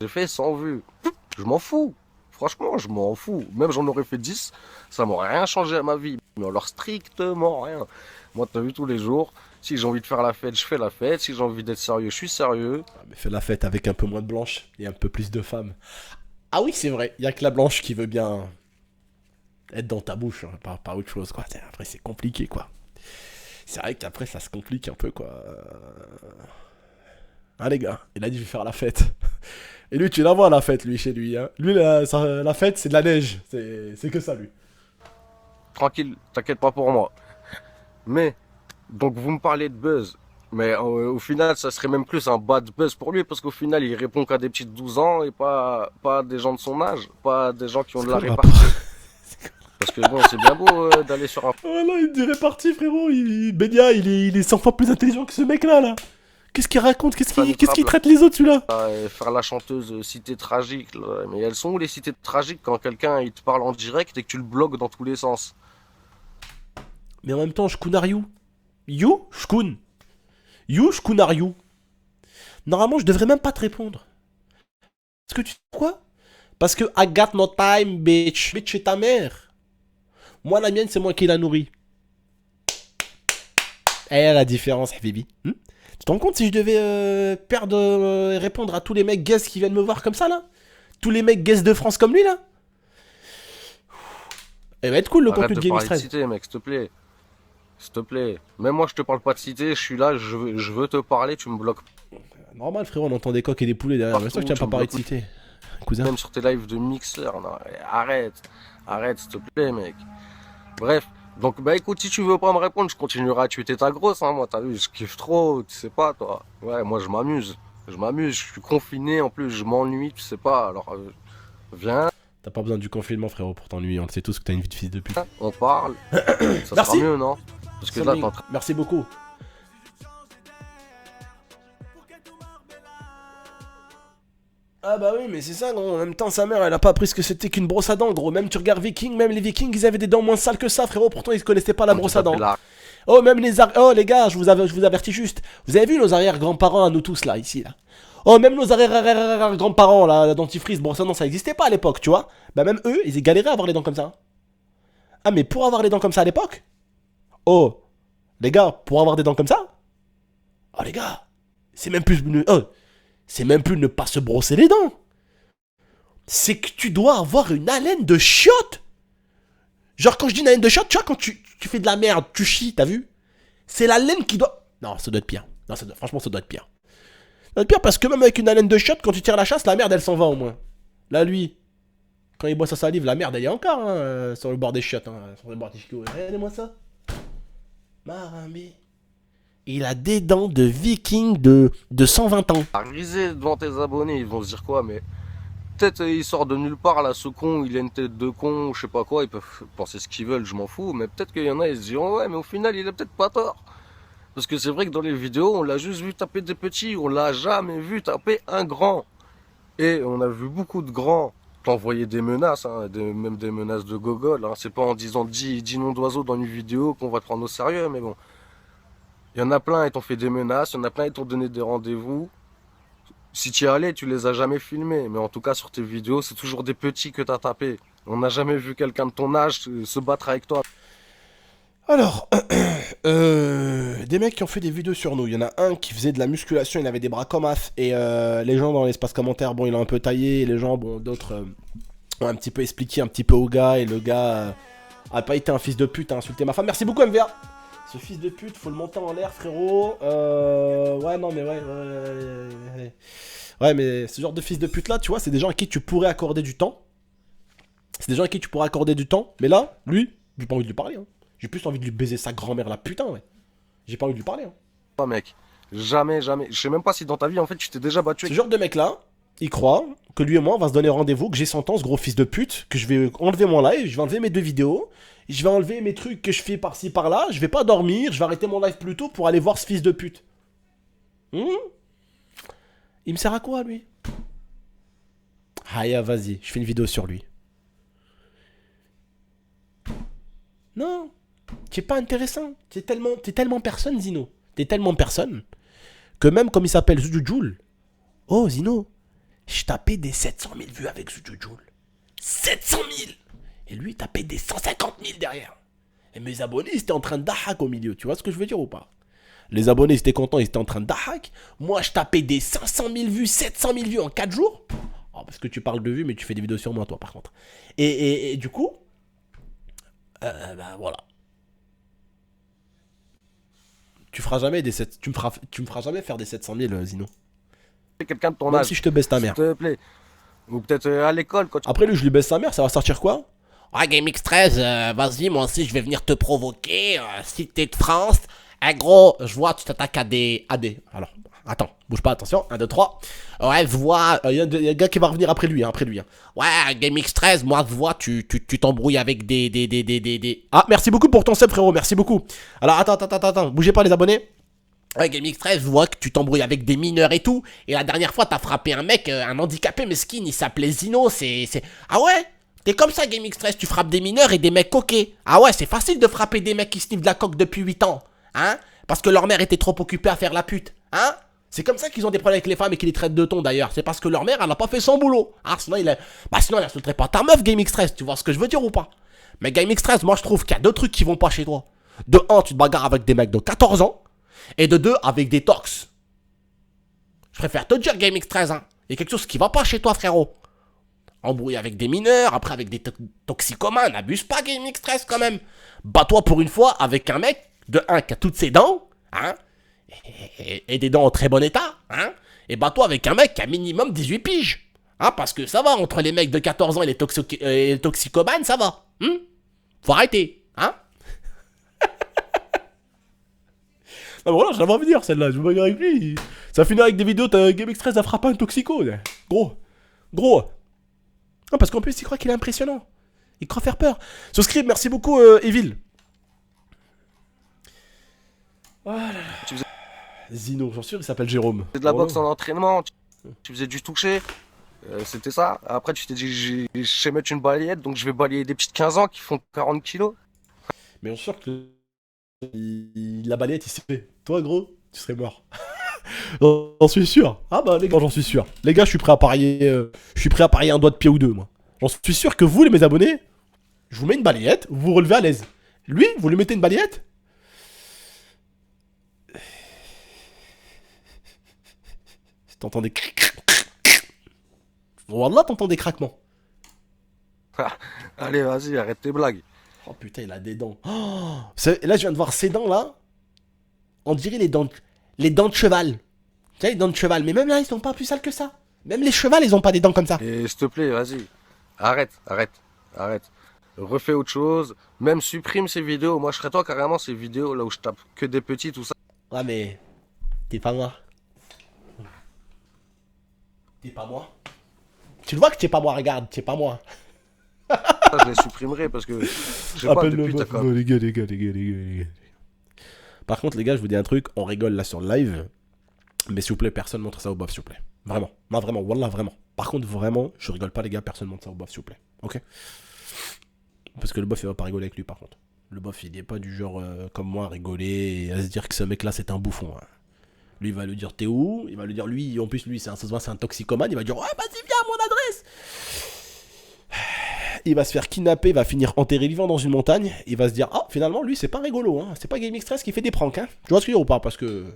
j'ai fait 100 vues. Je m'en fous. Franchement, je m'en fous. Même j'en aurais fait 10, ça m'aurait rien changé à ma vie. Mais alors strictement rien. Moi, t'as vu tous les jours. Si j'ai envie de faire la fête, je fais la fête. Si j'ai envie d'être sérieux, je suis sérieux. Ah, mais fais la fête avec un peu moins de blanches et un peu plus de femmes. Ah oui, c'est vrai, il y a que la blanche qui veut bien être dans ta bouche, hein, pas autre chose, quoi. Après, c'est compliqué, quoi. C'est vrai qu'après, ça se complique un peu, quoi. Ah, les gars, il a dit je vais faire la fête. Et lui, tu la vois, la fête, lui, chez lui. Hein. Lui, la fête, c'est de la neige. C'est que ça, lui. Tranquille, t'inquiète pas pour moi. Mais, donc vous me parlez de buzz. Mais au final, ça serait même plus un bad buzz pour lui, parce qu'au final, il répond qu'à des petits de 12 ans et pas à des gens de son âge, pas à des gens qui ont C'est de la quoi le rapport? répartie. Parce que bon, c'est bien beau d'aller sur un Voilà, il dirait parti, frérot. Benia, il est 100 fois plus intelligent que ce mec-là, là. Qu'est-ce qu'il raconte? Qu'est-ce qu'il Instagram traite les autres, celui-là? faire la chanteuse cité tragique. Là. Mais elles sont où les cités tragiques quand quelqu'un il te parle en direct et que tu le bloques dans tous les sens? Mais en même temps, Shkun are you? You? Shkun. You, Shkun are you? Normalement, je devrais même pas te répondre. Parce que tu sais quoi? Parce que I got no time, bitch. Bitch, c'est ta mère. Moi, la mienne, c'est moi qui la nourris. Eh, la différence, Habibi. Tu te rends compte si je devais perdre, répondre à tous les mecs guests qui viennent me voir comme ça, là? Tous les mecs guests de France comme lui, là? Eh, va être cool le Arrête contenu de de Game parler de X13. cité, mec, s'il te plaît. S'il te plaît. Même moi, je te parle pas de cité, je suis là, je veux te parler, tu me bloques Normal, frérot, on entend des coqs et des poulets derrière. Mais ça, partout, je tiens tu pas me parler de bloques cité. Cousin. même sur tes lives de mixeur. Non, arrête, arrête, s'il te plaît, mec. Bref, donc bah écoute, si tu veux pas me répondre, je continuerai à tuer ta grosse, hein, moi, t'as vu, je kiffe trop, tu sais pas, toi. Ouais, moi, je m'amuse. Je m'amuse, je suis confiné, en plus, je m'ennuie, tu sais pas, alors viens, T'as pas besoin du confinement, frérot, pour t'ennuyer. On le sait tous que t'as une vie de fils de pute. on parle, ça sera Merci. mieux, non? Parce que là, t'es en train Merci beaucoup. Ah bah oui, mais c'est ça, gros. En même temps, sa mère, elle a pas appris ce que c'était qu'une brosse à dents, gros. Même tu regardes Vikings, même les Vikings, ils avaient des dents moins sales que ça, frérot. Pourtant, ils connaissaient pas la de brosse à taper dents. la... Oh, même Oh, les gars, je vous avertis juste. Vous avez vu nos arrière-grands-parents à nous tous, là, ici, là? Oh, même nos arrière-grands-parents, là, la dentifrice, brosse à dents, ça existait pas à l'époque, tu vois? Bah, même eux, ils galéraient à avoir les dents comme ça. Ah, mais pour avoir les dents comme ça à l'époque? Oh, les gars, pour avoir des dents comme ça? Oh, les gars, c'est même plus. Oh, c'est même plus ne pas se brosser les dents. C'est que tu dois avoir une haleine de chiotte. Genre, quand je dis une haleine de chiotte, tu vois, quand tu fais de la merde, tu chies, t'as vu? C'est la laine qui doit. Non, ça doit être pire. Non, franchement, ça doit être pire. Ça doit être pire parce que même avec une haleine de chiotte, quand tu tires la chasse, la merde, elle s'en va au moins. Là, lui, quand il boit sa salive, la merde, elle est encore hein, sur le bord des chiottes. Hein, sur le bord des chiottes. Regardez-moi ça. Marambi. Il a des dents de viking de 120 ans. à riser devant tes abonnés, ils vont se dire quoi, mais peut-être il sort de nulle part là, ce con, il a une tête de con, je sais pas quoi, ils peuvent penser ce qu'ils veulent, je m'en fous, mais peut-être qu'il y en a, ils se diront ouais, mais au final, il a peut-être pas tort. Parce que c'est vrai que dans les vidéos, on l'a juste vu taper des petits, on l'a jamais vu taper un grand. Et on a vu beaucoup de grands t'envoyer des menaces, hein, même des menaces de gogol. Hein. C'est pas en disant 10 noms d'oiseaux dans une vidéo qu'on va te prendre au sérieux, mais bon. Il y en a plein, ils t'ont fait des menaces, il y en a plein, ils t'ont donné des rendez-vous. Si tu y allais, tu les as jamais filmés. Mais en tout cas, sur tes vidéos, c'est toujours des petits que t'as tapé. On n'a jamais vu quelqu'un de ton âge se battre avec toi. Alors, des mecs qui ont fait des vidéos sur nous. Il y en a un qui faisait de la musculation, il avait des bras comme as. Et les gens dans l'espace commentaire, bon, il a un peu taillé. Et les gens, bon, d'autres ont un petit peu expliqué un petit peu au gars. Et le gars a pas été un fils de pute, a insulté ma femme. Merci beaucoup, MVA. Ce fils de pute, faut le monter en l'air, frérot. Ouais, non, mais ouais. Ouais, mais ce genre de fils de pute là, tu vois, c'est des gens à qui tu pourrais accorder du temps. C'est des gens à qui tu pourrais accorder du temps. Mais là, lui, j'ai pas envie de lui parler. Hein. J'ai plus envie de lui baiser sa grand-mère là, putain, ouais. J'ai pas envie de lui parler. Hein. Toi, mec. Jamais, jamais. Je sais même pas si dans ta vie, en fait, tu t'es déjà battu Ce avec... genre de mec là, il croit que lui et moi, on va se donner rendez-vous, que j'ai 100 ans, ce gros fils de pute, que je vais enlever mon live, je vais enlever mes deux vidéos, je vais enlever mes trucs que je fais par-ci par-là, je vais pas dormir, je vais arrêter mon live plus tôt pour aller voir ce fils de pute. Il me sert à quoi, lui? Aya, vas-y, je fais une vidéo sur lui. Non, t'es pas intéressant. T'es tellement personne, Zino. T'es tellement personne que même comme il s'appelle Zujujul, oh, Zino, Je tapais des 700 000 vues avec ce Joule. 700 000. Et lui, il tapait des 150 000 derrière. Et mes abonnés, ils étaient en train de dahak au milieu. Tu vois ce que je veux dire ou pas? Les abonnés, ils étaient contents, ils étaient en train de dahak. Moi, je tapais des 500 000 vues, 700 000 vues en 4 jours. Oh, parce que tu parles de vues, mais tu fais des vidéos sur moi, toi, par contre. Et du coup, bah voilà. Tu feras jamais des 7... tu me feras jamais faire des 700 000, Zino. Quelqu'un de ton Même âge, si je te baisse ta mère. s'il te plaît. Ou peut-être à l'école quand tu... Après, lui, je lui baisse sa mère, ça va sortir quoi? Ouais, GameX13, vas-y, moi aussi, je vais venir te provoquer. Si t'es de France, gros, je vois, tu t'attaques à des... Alors, attends, bouge pas, attention. 1, 2, 3. Ouais, je vois... Il y a un gars qui va revenir après lui, hein. Ouais, GameX13, moi, je vois, tu t'embrouilles avec des... Ah, merci beaucoup pour ton sub, frérot, merci beaucoup. Alors, attends, bougez pas, les abonnés. Ouais, GameX13, je vois que tu t'embrouilles avec des mineurs et tout. Et la dernière fois, t'as frappé un mec, un handicapé mesquine, il s'appelait Zino, c'est... Ah ouais? T'es comme ça, GameX13, tu frappes des mineurs et des mecs coquets. Ah ouais, c'est facile de frapper des mecs qui sniffent de la coque depuis 8 ans. Hein? Parce que leur mère était trop occupée à faire la pute. Hein? C'est comme ça qu'ils ont des problèmes avec les femmes et qu'ils les traitent de ton d'ailleurs. C'est parce que leur mère, elle a pas fait son boulot. Ah, sinon, sinon, elle insulterait pas ta meuf, GameX13. Tu vois ce que je veux dire ou pas? Mais GameX13, moi, je trouve qu'il y a 2 trucs qui vont pas chez toi. De 1, tu te bagarres avec des mecs de 14 ans. Et de 2, avec des tox. Je préfère te dire, GameX13, hein. Il y a quelque chose qui va pas chez toi, frérot. Embrouille avec des mineurs, après avec des toxicomanes. N'abuse pas, GameX13, quand même. Bats-toi pour une fois avec un mec, de 1, qui a toutes ses dents, hein. Et des dents en très bon état, hein. Et bats-toi avec un mec qui a minimum 18 piges. Hein, parce que ça va, entre les mecs de 14 ans et les toxicomanes, ça va. Faut arrêter, hein. Ah voilà, je la vois venir celle-là, je me bagarre avec lui. Ça finit avec des vidéos, t'as GameX13 a frappé un toxico. Là. Gros. Non, parce qu'en plus, il croit qu'il est impressionnant. Il croit faire peur. Subscribe, merci beaucoup, Evil. Voilà. Zino, j'en suis sûr, il s'appelle Jérôme. faisais de la boxe en entraînement, tu faisais du toucher. C'était ça. Après, tu t'es dit, je sais mettre une balayette, donc je vais balayer des petites 15 ans qui font 40 kilos. Mais on sûr que la balayette, il s'est fait. Toi, gros, tu serais mort. J'en suis sûr. Ah bah les gars, j'en suis sûr. Les gars, je suis prêt à parier. Un doigt de pied ou deux, moi. J'en suis sûr que vous, les mes abonnés, je vous mets une balayette, vous vous relevez à l'aise. Lui, vous lui mettez une balayette. T'entends des... Wallah, t'entends des craquements. Allez, vas-y, arrête tes blagues. Oh putain, il a des dents. Oh, là, je viens de voir ses dents, là. On dirait les dents de cheval. Tu sais, les dents de cheval. Mais même là, ils sont pas plus sales que ça. Même les chevals, ils ont pas des dents comme ça. Et s'il te plaît, vas-y. Arrête. Refais autre chose. Même supprime ces vidéos. Moi, je serais toi carrément ces vidéos là où je tape que des petits, tout ça. Ouais, mais... T'es pas moi. T'es pas moi. Tu le vois que t'es pas moi, regarde, t'es pas moi. Ça, je les supprimerai parce que... Je sais pas, depuis t'as quand même... Les gars. Par contre, les gars, je vous dis un truc. On rigole là sur le live. Mais s'il vous plaît, personne montre ça au bof, s'il vous plaît. Vraiment. Non, vraiment. Wallah, vraiment. Par contre, vraiment, je rigole pas, les gars. Personne montre ça au bof, s'il vous plaît. Ok? Parce que le bof, il va pas rigoler avec lui, par contre. Le bof, il est pas du genre comme moi à rigoler et à se dire que ce mec-là, c'est un bouffon. Hein. Lui, il va lui dire, t'es où? Il va lui dire, lui, en plus, lui, ça se voit, c'est un toxicomane. Il va dire, ouais, vas-y, viens à mon adresse. Il va se faire kidnapper, il va finir enterré vivant dans une montagne. Il va se dire, ah, finalement, lui, c'est pas rigolo. Hein. C'est pas GameX13 qui fait des pranks. Hein. Tu vois ce que je veux dire ou pas? Parce que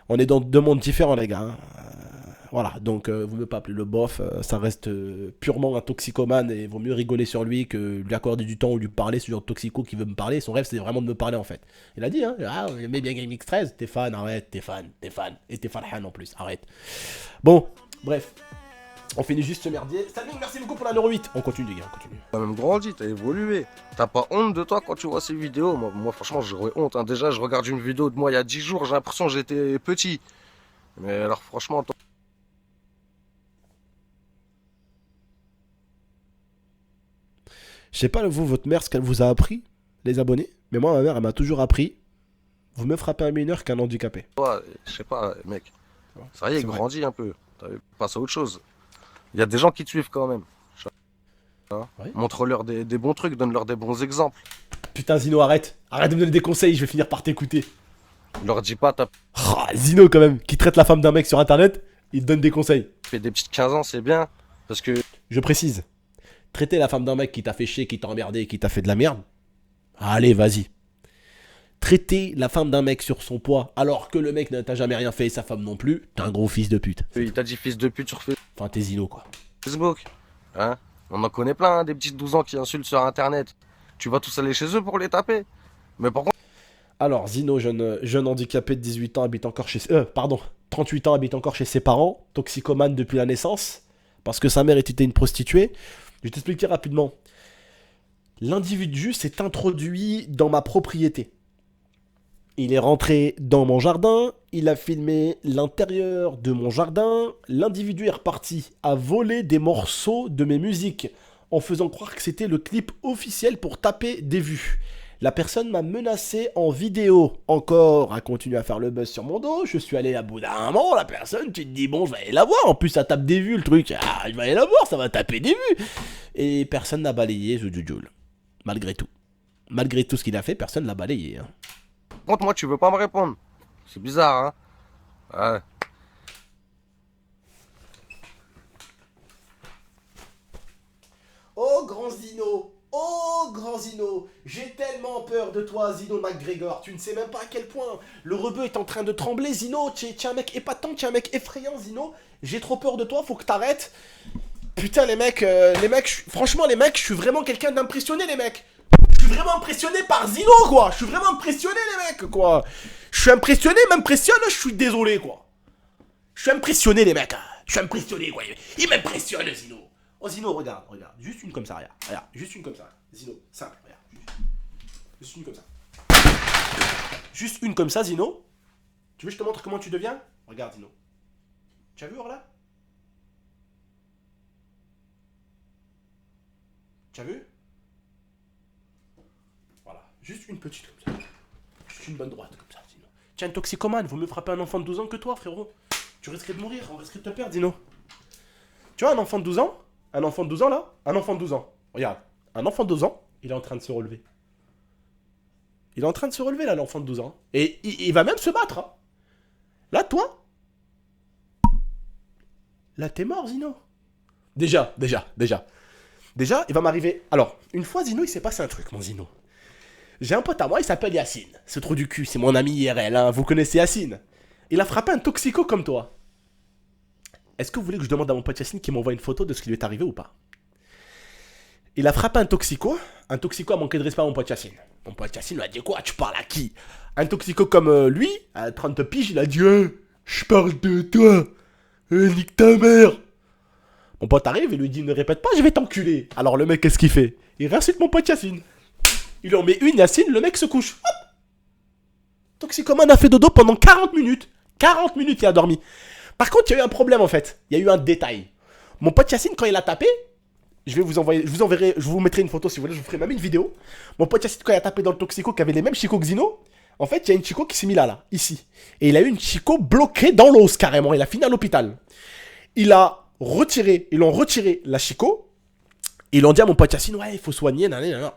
on est dans 2 mondes différents, les gars. Hein. Voilà, donc vous ne pouvez pas appeler le bof. Ça reste purement un toxicomane et il vaut mieux rigoler sur lui que lui accorder du temps ou lui parler. Ce genre de toxico qui veut me parler. Son rêve, c'est vraiment de me parler en fait. Il a dit, hein, ah, mais bien GameX13, t'es fan, arrête, t'es fan. Et t'es fan en plus, arrête. Bon, bref. On finit juste ce merdier. Salut, merci beaucoup pour la numéro 8. On continue, les gars, on continue. T'as même grandi, t'as évolué. T'as pas honte de toi quand tu vois ces vidéos? Moi franchement, j'aurais honte. Hein. Déjà, je regarde une vidéo de moi il y a 10 jours, j'ai l'impression que j'étais petit. Mais alors, franchement, Je sais pas, vous, votre mère, ce qu'elle vous a appris, les abonnés. Mais moi, ma mère, elle m'a toujours appris. Vous me frappez un mineur qu'un handicapé. toi, je sais pas, mec. Ça y est, C'est vrai. grandis un peu. T'avais passé à autre chose. Il y a des gens qui te suivent quand même. Ouais. Montre-leur des bons trucs, donne-leur des bons exemples. Putain, Zino, arrête. Arrête de me donner des conseils, je vais finir par t'écouter. Leur dis pas, t'as Oh, Zino, quand même, qui traite la femme d'un mec sur internet, il te donne des conseils. fait des petites 15 ans, c'est bien. Parce que Je précise. Traiter la femme d'un mec qui t'a fait chier, qui t'a emmerdé, qui t'a fait de la merde. Allez, vas-y. Traiter la femme d'un mec sur son poids, alors que le mec ne t'a jamais rien fait et sa femme non plus, t'es un gros fils de pute. il t'a dit fils de pute sur Enfin, t'es zino, quoi. Facebook. Hein? On en connaît plein, hein, des petits de 12 ans qui insultent sur internet. Tu vas tous aller chez eux pour les taper. Mais par contre, Alors, Zino, jeune handicapé de 18 ans, habite encore chez... 38 ans, habite encore chez ses parents, toxicomane depuis la naissance, parce que sa mère était une prostituée. Je vais t'expliquer rapidement. L'individu s'est introduit dans ma propriété. Il est rentré dans mon jardin, il a filmé l'intérieur de mon jardin, l'individu est reparti à voler des morceaux de mes musiques, en faisant croire que c'était le clip officiel pour taper des vues. La personne m'a menacé en vidéo, encore, a continué à faire le buzz sur mon dos, je suis allé à bout d'un moment, la personne, tu te dis bon je vais aller la voir, en plus ça tape des vues le truc, ah je vais aller la voir, ça va taper des vues. Et personne n'a balayé Zoujoul, malgré tout. Malgré tout ce qu'il a fait, personne l'a balayé. Hein. moi, tu veux pas me répondre. C'est bizarre, hein? Ouais. Oh grand Zino, oh grand Zino, j'ai tellement peur de toi Zino McGregor, tu ne sais même pas à quel point le rebeu est en train de trembler Zino, tu es un mec épatant, tu es un mec effrayant Zino, j'ai trop peur de toi, faut que t'arrêtes. Putain les mecs, franchement les mecs, je suis vraiment quelqu'un d'impressionné les mecs. Je suis vraiment impressionné par Zino quoi, je suis vraiment impressionné les mecs quoi. Je suis impressionné, m'impressionne, je suis désolé quoi. Je suis impressionné les mecs, je suis impressionné quoi, il m'impressionne Zino. Oh Zino, regarde, juste une comme ça, regarde, juste une comme ça, Zino, simple, regarde, juste une comme ça. Juste une comme ça, Zino. Tu veux que je te montre comment tu deviens? Regarde Zino. Tu as vu Orla? Tu as vu? Voilà, juste une petite comme ça. Juste une bonne droite comme ça, Zino. Tiens, un toxicomane, vaut mieux frapper un enfant de 12 ans que toi, frérot. Tu risquerais de mourir, on risquerait de te perdre, Zino. Tu vois, un enfant de 12 ans? Un enfant de 12 ans là? Un enfant de 12 ans. Regarde. Un enfant de 12 ans, il est en train de se relever. Il est en train de se relever là, l'enfant de 12 ans. Et il va même se battre. Hein. Là, toi? Là, t'es mort, Zino. Déjà, il va m'arriver... Alors, une fois, Zino, il s'est passé un truc, mon Zino. J'ai un pote à moi, il s'appelle Yacine. Ce trou du cul, c'est mon ami IRL, hein. Vous connaissez Yacine. Il a frappé un toxico comme toi. Est-ce que vous voulez que je demande à mon pote Yacine qu'il m'envoie une photo de ce qui lui est arrivé ou pas? Il a frappé un toxico a manqué de respect à mon pote Yacine. Mon pote Yacine lui a dit quoi? Tu parles à qui? Un toxico comme lui, à 30 piges, il a dit je parle de toi, nique ta mère. Mon pote arrive et lui dit ne répète pas, je vais t'enculer. Alors le mec, qu'est-ce qu'il fait? Il réincite mon pote Yacine. Il lui en met une, Yacine, le mec se couche. Hop. Toxicomane a fait dodo pendant 40 minutes. 40 minutes, il a dormi. Par contre, il y a eu un problème en fait. Il y a eu un détail. Mon pote Yacine, quand il a tapé, je vais vous envoyer, je vous mettrai une photo si vous voulez, je vous ferai même une vidéo. Mon pote Yacine, quand il a tapé dans le toxico qui avait les mêmes chicots que Zino, en fait, il y a une chico qui s'est mis là, ici. Et il a eu une chico bloquée dans l'os carrément. Il a fini à l'hôpital. Ils l'ont retiré la chico. Ils l'ont dit à mon pote Yacine, ouais, il faut soigner, nanana.